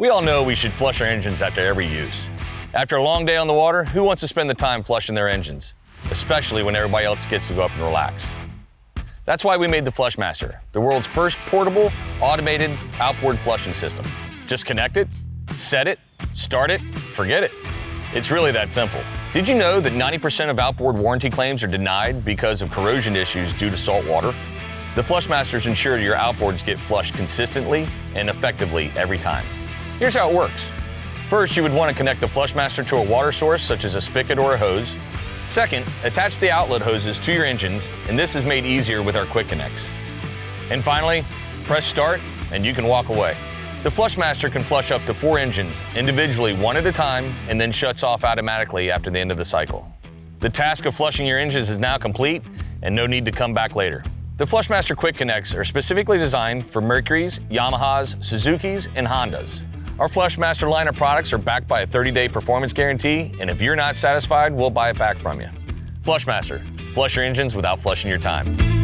We all know we should flush our engines after every use. After a long day on the water, who wants to spend the time flushing their engines? Especially when everybody else gets to go up and relax. That's why we made the Flushmaster, the world's first portable, automated outboard flushing system. Just connect it, set it, start it, forget it. It's really that simple. Did you know that 90% of outboard warranty claims are denied because of corrosion issues due to salt water? The Flushmasters ensure your outboards get flushed consistently and effectively every time. Here's how it works. First, you would want to connect the Flushmaster to a water source such as a spigot or a hose. Second, attach the outlet hoses to your engines, and this is made easier with our quick connects. And finally, press start and you can walk away. The Flushmaster can flush up to 4 engines individually one at a time and then shuts off automatically after the end of the cycle. The task of flushing your engines is now complete and no need to come back later. The Flushmaster Quick Connects are specifically designed for Mercury's, Yamaha's, Suzuki's, and Honda's. Our Flushmaster line of products are backed by a 30-day performance guarantee, and if you're not satisfied, we'll buy it back from you. Flushmaster, flush your engines without flushing your time.